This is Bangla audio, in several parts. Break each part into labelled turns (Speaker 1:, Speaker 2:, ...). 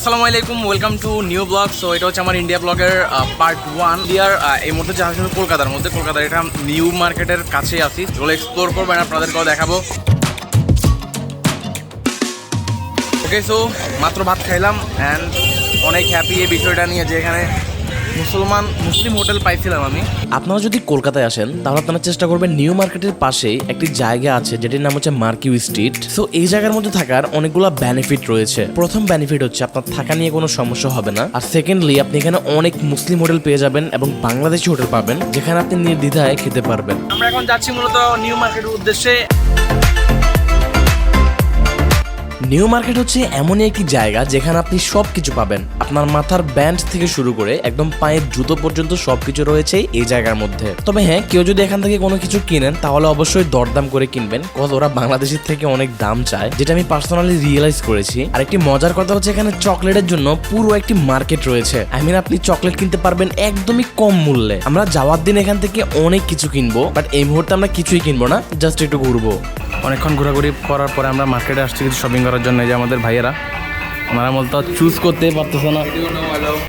Speaker 1: আসসালামু আলাইকুম, welcome to new blog. So এটা হচ্ছে আমার ইন্ডিয়া ব্লগের পার্ট 1। ইয়ার এই মুহূর্তে যা আসলে কলকাতার মধ্যে, কলকাতার এটা নিউ মার্কেটের কাছেই আছি। যেগুলো এক্সপ্লোর করবো আর আপনাদেরকেও দেখাবো। ওকে, সো মাত্র ভাত খাইলাম অ্যান্ড অনেক হ্যাপি এই বিষয়টা নিয়ে যে এখানে মুসলিম হোটেল পাইছিলাম আমি।
Speaker 2: আপনারা যদি কলকাতায় আসেন তাহলে আপনারা চেষ্টা করবেন নিউ মার্কেটের পাশেই একটি জায়গা আছে যেটির নাম হচ্ছে মার্কিউ স্ট্রিট। সো এই জায়গার মধ্যে থাকার অনেকগুলো বেনিফিট রয়েছে। প্রথম বেনিফিট হচ্ছে আপনার থাকা নিয়ে কোনো সমস্যা হবে না, আর সেকেন্ডলি আপনি এখানে অনেক মুসলিম হোটেল পেয়ে যাবেন এবং বাংলাদেশি হোটেল পাবেন যেখানে আপনি নির্দ্বিধায় খেতে পারবেন।
Speaker 1: আমরা এখন যাচ্ছি মূলত নিউ মার্কেটের উদ্দেশ্যে।
Speaker 2: নিউ মার্কেট হচ্ছে এমনই একটি জায়গা যেখানে আপনি সবকিছু পাবেন। আপনার মাথার ব্যান্ড থেকে শুরু করে একদম পায়ের জুতো পর্যন্ত সবকিছু রয়েছে এই জায়গার মধ্যে। তবে হ্যাঁ, কেউ যদি এখান থেকে কোনো কিছু কিনেন তাহলে অবশ্যই দরদাম করে কিনবেন, কজ ওরা বাংলাদেশের থেকে অনেক দাম চায়, যেটা আমি পার্সোনালি রিয়েলাইজ করেছি। আর একটি মজার কথা হচ্ছে এখানে চকলেটের জন্য পুরো একটি মার্কেট রয়েছে। আপনি চকলেট কিনতে পারবেন একদমই কম মূল্যে। আমরা যাওয়ার দিন এখান থেকে অনেক কিছু কিনবো, বাট এই মুহূর্তে আমরা কিছুই কিনবো না, জাস্ট একটু ঘুরবো।
Speaker 1: অনেকক্ষণ ঘোরাঘুরি করার পরে আমরা মার্কেটে আসছি কিছু শপিং করার জন্য। এই যে আমাদের ভাইয়েরা, আমরা বলতো চুজ করতে পারতেছে না।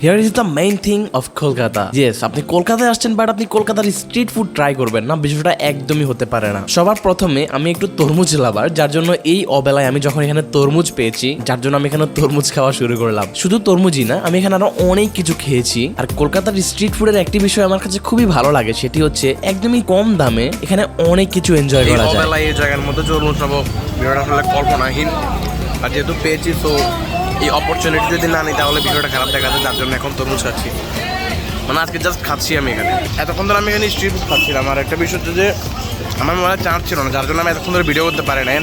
Speaker 2: Here is the main thing of Kolkata. Yes, আপনি কলকাতায় আসছেন বাট আপনি কলকাতার স্ট্রিট ফুড ট্রাই করবেন না, বিষয়টা একদমই হতে পারে না। সবার প্রথমে আমি একটু তরমুজ লাভার, যার জন্য এই অবেলায় আমি যখন এখানে তরমুজ পেয়েছি, যার জন্য আমি এখানে তরমুজ খাওয়া শুরু করলাম। শুধু তরমুজই না, আমি এখানে আরো অনেক কিছু খেয়েছি। আর কলকাতার স্ট্রিট ফুডের একটি বিষয় আমার কাছে খুবই ভালো লাগে, সেটি হচ্ছে একদমই কম দামে এখানে অনেক কিছু এনজয় করা যায়।
Speaker 1: অবেলায় এই জায়গার মধ্যে তরমুজ খাবো, ভিডিওটা আসলে কল্পনাহীন। আর যেহেতু পেয়েছি, তো এই অপরচুনিটি যদি না নিই তাহলে ভিডিওটা খারাপ দেখা যায়, যার জন্য এখন তরমুজ খাচ্ছি। মানে আজকে জাস্ট খাচ্ছি আমি এখানে। এতক্ষণ ধরে আমি এখানে স্ট্রিট ফুড খাচ্ছিলাম। আর একটা বিষয় হচ্ছে যে আমার মনে চান্স ছিল না, যার জন্য আমি এতক্ষণ ধরে ভিডিও করতে পারি না।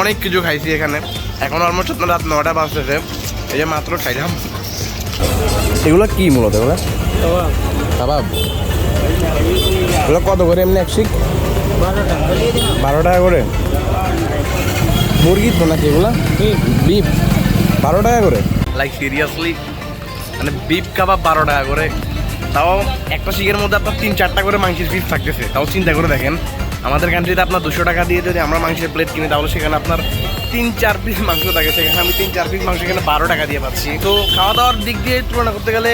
Speaker 1: অনেক কিছু খাইছি এখানে। এখন অলমোস্ট আপনার রাত 9টা বাজতেছে, এই যে মাত্র খাইলাম। এগুলো কি মূলত? এগুলো কাবাব। এগুলো কত করে এমনি এক শিক? 12 টাকা করে। মুরগির তো নাকি এগুলো? বিফ 12 টাকা করে? লাইক সিরিয়াসলি, মানে বিফ কাবাব 12 টাকা করে। তাও একটা শিকের মধ্যে আপনার 3-4টা করে মাংসের পিস থাকতেছে। তাও চিন্তা করে দেখেন, আমাদের কান্ট্রিতে আপনার 200 টাকা দিয়ে যদি আমরা মাংসের প্লেট কিনি তাহলে সেখানে আপনার 3-4 পিস মাংস থাকে, সেখানে আমি 3-4 পিস মাংস এখানে 12 টাকা দিয়ে পাচ্ছি। তো খাওয়া দাওয়ার দিক দিয়ে তুলনা করতে গেলে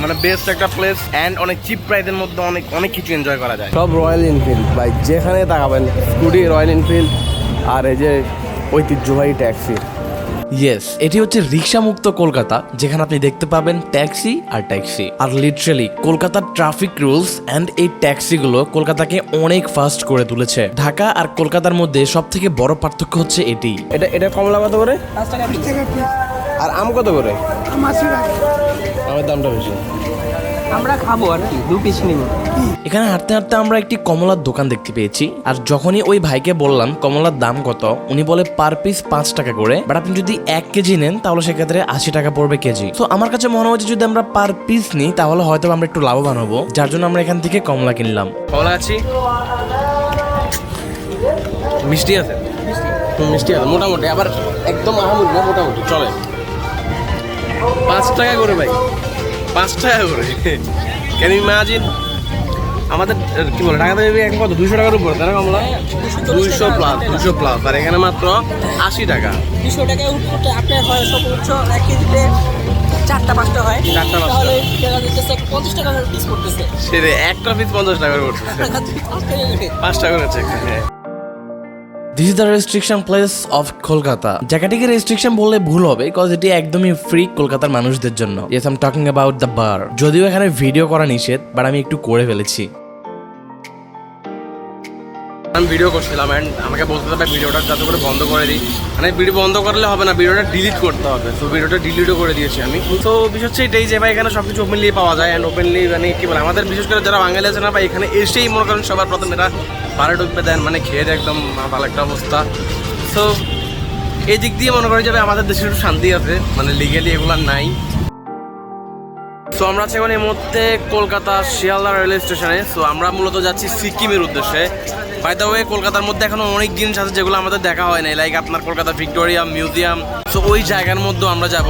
Speaker 1: মানে বেস্ট একটা প্লেস অ্যান্ড অনেক চিপ প্রাইসের মধ্যে অনেক কিছু এনজয় করা যায়। সব রয়্যাল এনফিল্ড ভাই, যেখানে তাকাবেন স্কুটি, রয়্যাল এনফিল্ড আর এই যে ঐতিহ্যবাহী ট্যাক্সি।
Speaker 2: ইয়েস, এটি হচ্ছে রিক্সা মুক্ত কলকাতা, যেখানে আপনি দেখতে পাবেন ট্যাক্সি আর ট্যাক্সি। আর লিটারালি কলকাতার ট্রাফিক রুলস অ্যান্ড এই ট্যাক্সিগুলো কলকাতাকে অনেক ফাস্ট করে তুলেছে। ঢাকা আর কলকাতার মধ্যে সব থেকে বড় পার্থক্য হচ্ছে এটি।
Speaker 1: এটা কমলা কত করে? 5 টাকা। আর আম কত করে? আমের দামটা বেশি।
Speaker 3: আমরা খাবো আর কি, 2 পিস নিব।
Speaker 2: এখানে হাঁটতে হাঁটতে আমরা একটি কমলার দোকান দেখতে পেয়েছি। আর যখনই ওই ভাইকে বললাম কমলার দাম কত, উনি বলে পার পিস 5 টাকা করে, বাট আপনি যদি 1 কেজি নেন তাহলে সেক্ষেত্রে 80 টাকা পড়বে কেজি। তো আমার কাছে মনে হচ্ছে যদি আমরা পার পিস নিই তাহলে হয়তো আমরা একটু লাভবান হবো, যার জন্য আমরা এখান থেকে কমলা কিনলাম।
Speaker 1: কমলা আছি, মিষ্টি আছে, মিষ্টি আছে মোটামুটি, আবার একদম আহামরি না, মোটামুটি চলে। 5 টাকা করে ভাই, 5 টাকা করে। Can you imagine? আমাদের কি বলে ঢাকাতে এখন কত? 200 টাকার উপরে তাই না কমলা? 200 প্লাস। আর এখানে মাত্র 80 টাকা।
Speaker 3: 200 টাকায় উঠতে আপনার হয় সর্বোচ্চ 1 কেজিতে 4টা-5টা হয়।
Speaker 1: 4টা-5টা
Speaker 3: তাহলে টাকা দিতেছে 50 টাকা পিস করতেছে।
Speaker 1: সেরে একটা পিস 50 টাকা করে করতেছে। 5 টাকা করে চেক। হ্যাঁ,
Speaker 2: this is the restriction place of Kolkata. জায়গাটিকে রেস্ট্রিকশন বললে ভুল হবে, কজ এটি একদমই ফ্রি কলকাতার মানুষদের জন্য। Yes, I am talking about the bar. যদিও এখানে ভিডিও করা নিষেধ, বাট আমি একটু করে ফেলেছি।
Speaker 1: আমি ভিডিও করছিলাম অ্যান্ড আমাকে বলতে হবে ভিডিওটা যাতে করে বন্ধ করে দিই। মানে ভিডিও বন্ধ করলে হবে না, ভিডিওটা ডিলিট করতে হবে। তো ভিডিওটা ডিলিটও করে দিয়েছি আমি। তো বিষয় হচ্ছে এটাই যে ভাই এখানে সব কিছু ওপেনলি পাওয়া যায় অ্যান্ড ওপেনলি মানে কি বলে আমাদের বিশেষ করে যারা বাঙালি আছে না ভাই, এখানে এসেই মনে করেন সবার প্রথম এটা বারে ঢুকবে দেন, মানে খেয়ে দেয় একদম ভালো একটা অবস্থা। সো এই দিক দিয়ে মনে করা যাবে আমাদের দেশে একটু শান্তি আছে, মানে লিগেলি এগুলো নাই। সো আমরা আছি এখন এই মুহূর্তে কলকাতা শিয়ালদা রেলওয়ে স্টেশনে। সো আমরা মূলত যাচ্ছি সিকিমের উদ্দেশ্যে। বাই দ্য ওয়ে কলকাতার মধ্যে এখনো অনেক জিনিস আছে যেগুলো আমাদের দেখা হয় নাই, লাইক আপনার কলকাতা ভিক্টোরিয়া মিউজিয়াম। সো ওই জায়গার মধ্যেও আমরা যাব।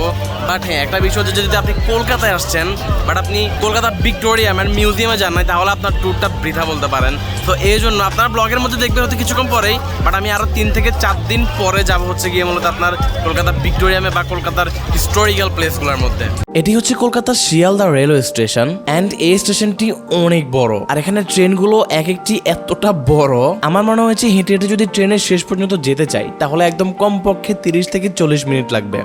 Speaker 1: বাট হ্যাঁ, একটা বিষয় হচ্ছে যদি আপনি কলকাতায় আসছেন বাট আপনি কলকাতা ভিক্টোরিয়াম অ্যান্ড মিউজিয়ামে যান নাই, তাহলে আপনার ট্যুরটা বৃথা বলতে পারেন। তো এই জন্য আপনার ব্লগের মধ্যে দেখবেন হয়তো কিছুক্ষণ পরেই, বাট আমি আরও 3 থেকে 4 দিন পরে যাব হচ্ছে গিয়ে মূলত আপনার কলকাতা ভিক্টোরিয়ামে বা কলকাতার হিস্টোরিক্যাল প্লেসগুলোর মধ্যে।
Speaker 2: এটি হচ্ছে কলকাতার শিয়ালদা রেলওয়ে স্টেশন অ্যান্ড এই স্টেশনটি অনেক বড়, আর এখানে ট্রেনগুলো এক একটি এতটা বড়, আমার মনে হয়েছে হেঁটে হেঁটে যদি ট্রেনের শেষ পর্যন্ত যেতে চাই তাহলে একদম কমপক্ষে 30 থেকে 40 মিনিট লাগবে।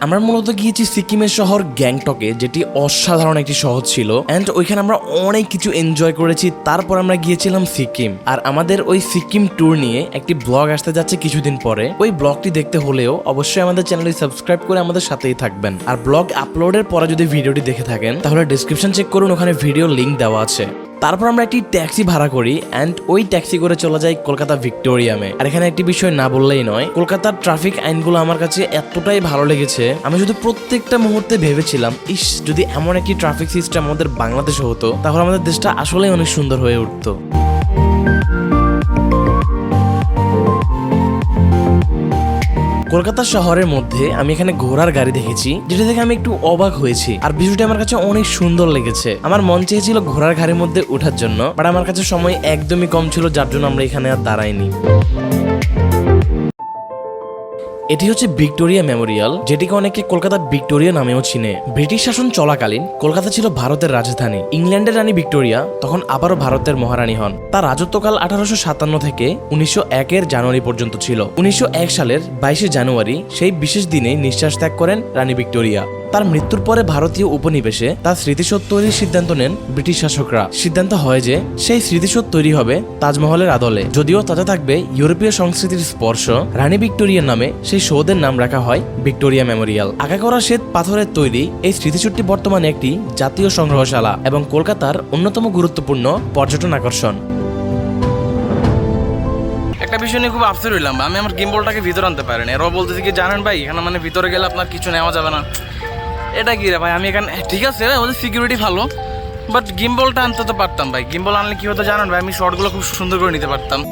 Speaker 2: আমরা মূলত গিয়েছি সিকিমের শহর গ্যাংটকে, যেটি অসাধারণ একটি শহর ছিল অ্যান্ড ওইখানে আমরা অনেক কিছু এনজয় করেছি। তারপর আমরা গিয়েছিলাম সিকিম, আর আমাদের ওই সিকিম ট্যুর নিয়ে একটি ব্লগ আসতে যাচ্ছে কিছুদিন পরে। ওই ব্লগটি দেখতে হলেও অবশ্যই আমাদের চ্যানেলটি সাবস্ক্রাইব করে আমাদের সাথেই থাকবেন। আর ব্লগ আপলোডের পরে যদি ভিডিওটি দেখে থাকেন তাহলে ডেসক্রিপশন চেক করুন, ওখানে ভিডিও লিঙ্ক দেওয়া আছে। তারপর আমরা একটি ট্যাক্সি ভাড়া করি অ্যান্ড ওই ট্যাক্সি করে চলে যাই কলকাতা ভিক্টোরিয়ামে। আর এখানে একটি বিষয় না বললেই নয়, কলকাতার ট্রাফিক আইনগুলো আমার কাছে এতটাই ভালো লেগেছে, আমি শুধু প্রত্যেকটা মুহূর্তে ভেবেছিলাম ইস, যদি এমন একটি ট্রাফিক সিস্টেম আমাদের বাংলাদেশে হতো তাহলে আমাদের দেশটা আসলেই অনেক সুন্দর হয়ে উঠতো। কলকাতা শহরের মধ্যে আমি এখানে ঘোড়ার গাড়ি দেখেছি, যেটা দেখে আমি একটু অবাক হয়েছি, আর বিষয়টি আমার কাছে অনেক সুন্দর লেগেছে। আমার মন চেয়েছিল ঘোড়ার গাড়ির মধ্যে ওঠার জন্য, বাট আমার কাছে সময় একদমই কম ছিল, যার জন্য আমরা এখানে আর দাঁড়াইনি। এটি হচ্ছে ভিক্টোরিয়া মেমোরিয়াল, যেটিকে অনেকে কলকাতা ভিক্টোরিয়া নামেও চিনে। ব্রিটিশ শাসন চলাকালীন কলকাতা ছিল ভারতের রাজধানী। ইংল্যান্ডের রানী ভিক্টোরিয়া তখন আবারও ভারতের মহারানী হন। তার রাজত্বকাল 1857 থেকে 1901 জানুয়ারি পর্যন্ত ছিল। 1901 সালের 22 জানুয়ারি সেই বিশেষ দিনে নিঃশ্বাস ত্যাগ করেন রানী ভিক্টোরিয়া। তার মৃত্যুর পরে ভারতীয় উপনিবেশে তার স্মৃতিসৌধ তৈরির সিদ্ধান্ত নেন ব্রিটিশ শাসকরা। সিদ্ধান্ত হয় যে সেই স্মৃতিসৌধ তৈরি হবে তাজমহলের আদলে, যদিও তাতে থাকবে ইউরোপীয় সংস্কৃতির স্পর্শ। রানী ভিক্টোরিয়ার নামে সেই সৌধের নাম রাখা হয় ভিক্টোরিয়া মেমোরিয়াল। আঁকা করা শ্বেত পাথরের তৈরি এই স্মৃতিসৌধটি বর্তমানে একটি জাতীয় সংগ্রহশালা এবং কলকাতার অন্যতম গুরুত্বপূর্ণ পর্যটন আকর্ষণ।
Speaker 1: একটা বিষয় নিয়ে খুব আফসোস হইলাম, আমি আমার গিম্বলটাকে ভিতরে আনতে পারিনি। এরাও বলতেছি কি জানেন ভাই, এখানে মানে ভিতরে গেলে আপনার কিছু নেওয়া যাবে না। এটা কি রে ভাই, আমি এখানে ঠিক আছে ওদের সিকিউরিটি ভালো, বাট গিম্বলটা আনতে তো পারতাম ভাই। গিম্বল আনলে কি হতো জানেন ভাই, আমি শর্টগুলো খুব সুন্দর করে নিতে পারতাম।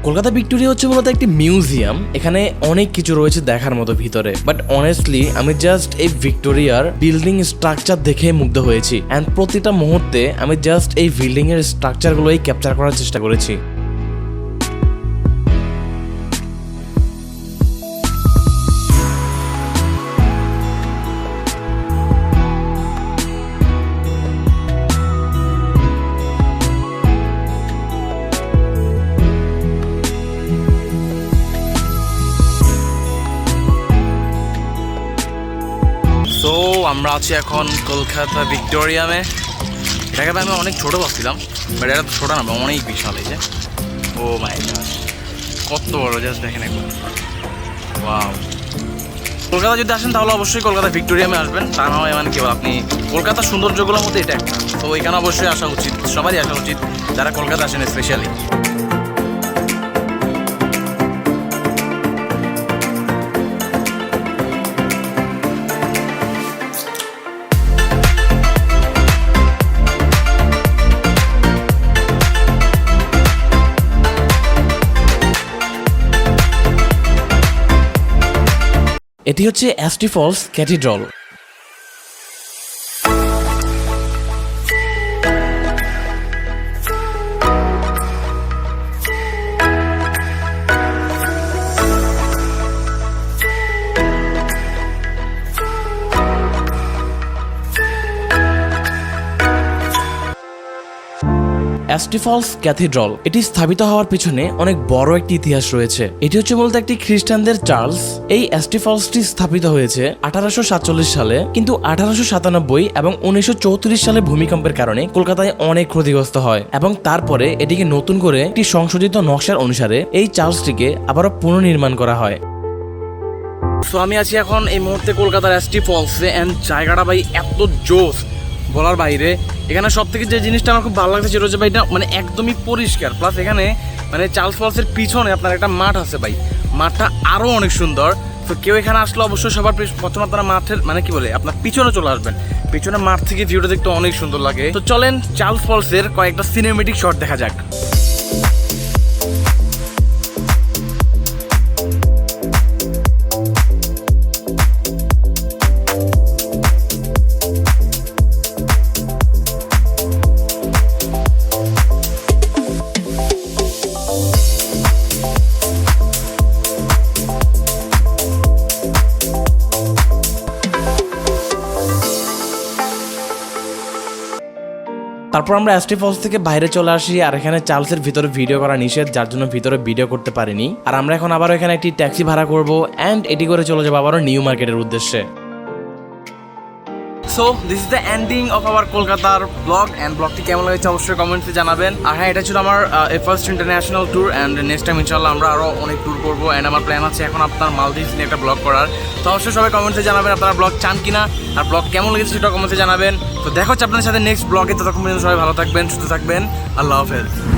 Speaker 2: কলকাতা ভিক্টোরিয়া হচ্ছে মূলত একটি মিউজিয়াম, এখানে অনেক কিছু রয়েছে দেখার মতো ভিতরে, বাট অনেস্টলি আমি জাস্ট এই ভিক্টোরিয়ার বিল্ডিং স্ট্রাকচার দেখে মুগ্ধ হয়েছি অ্যান্ড প্রতিটা মুহূর্তে আমি জাস্ট এই বিল্ডিং এর স্ট্রাকচারগুলোই ক্যাপচার করার চেষ্টা করেছি।
Speaker 1: তো আমরা আছি এখন কলকাতা ভিক্টোরিয়ামে। এটাকে আমি অনেক ছোটো ভাবছিলাম, বাট এটা তো ছোটো না, অনেক বিশাল। এই যে ও মাই গড, কত বড়, জাস্ট দেখেন এখন। ওয়াও, কলকাতা যদি আসেন তাহলে অবশ্যই কলকাতা ভিক্টোরিয়ামে আসবেন, তা না হয় মানে কি আপনি কলকাতার সৌন্দর্যগুলোর মধ্যে এটা একটা। তো এখানে অবশ্যই আসা উচিত, সবারই আসা উচিত যারা কলকাতা আসেন স্পেশালি।
Speaker 2: এটি হচ্ছে অ্যাস্টি ফলস ক্যাথিড্রাল। অ্যাস্টি ফলস ক্যাথিড্রাল এটি স্থাপিত হওয়ার পিছনে অনেক বড় একটি ইতিহাস রয়েছে। এটি হচ্ছে মূলত একটি খ্রিস্টানদের চার্চ। এই অ্যাস্টি ফলসটি স্থাপিত হয়েছে 1847 সালে, কিন্তু 1897 এবং 1934 সালে ভূমিকম্পের কারণে কলকাতায় অনেক ক্ষতিগ্রস্ত হয় এবং তারপরে এটিকে নতুন করে একটি সংশোধিত নকশার অনুসারে এই চার্চটিকে আবারও পুনর্নির্মাণ করা হয়।
Speaker 1: সো আমি আছি এখন এই মুহূর্তে কলকাতার এসটি ফলসে, অ্যান্ড জায়গাটা ভাই এত জোস বলার বাইরে। এখানে সব থেকে যে জিনিসটা আমার খুব ভালো লাগছে সেটা হচ্ছে ভাই, এটা মানে একদমই পরিষ্কার, প্লাস এখানে মানে চার্লস ফলসের পিছনে আপনার একটা মাঠ আছে ভাই, মাঠটা আরও অনেক সুন্দর। তো কেউ এখানে আসলে অবশ্যই সবার প্রথমে আপনারা মাঠের মানে কি বলে আপনার পিছনে চলে আসবেন, পিছনে মাঠ থেকে ভিউটা দেখতে অনেক সুন্দর লাগে। তো চলেন চার্লস ফলসের কয়েকটা সিনেমেটিক শট দেখা যাক।
Speaker 2: তারপর আমরা এসটি ফলস থেকে বাইরে চলে আসি, আর এখানে চার্লসের ভিতরে ভিডিও করা নিষেধ, যার জন্য ভিতরে ভিডিও করতে পারিনি। আর আমরা এখন আবার এখানে একটি ট্যাক্সি ভাড়া করব, অ্যান্ড এটি করে চলে যাবো আবারও নিউ মার্কেটের উদ্দেশ্যে।
Speaker 1: So this is the ending of our কলকাতার ব্লগ, অ্যান্ড ব্লগটি কেমন লাগছে অবশ্যই কমেন্টসে জানাবেন। আর হ্যাঁ, এটা ছিল আমার first international tour, and next time ইনশাল্লাহ আমরা আরও অনেক ট্যুর করবো, অ্যান্ড আমার প্ল্যান আছে এখন আপনার মালদ্বীপস নিয়ে একটা ব্লগ করার। তো অবশ্যই সবাই কমেন্টসে জানাবেন আপনারা ব্লগ চান কিনা, আর ব্লগ কেমন লেগেছে সেটা কমেন্টসে জানাবেন। তো দেখা হচ্ছে আপনাদের সাথে নেক্সট ব্লগে, ততক্ষণ পর্যন্ত সবাই ভালো থাকবেন, সুস্থ থাকবেন, আল্লাহ হাফেজ।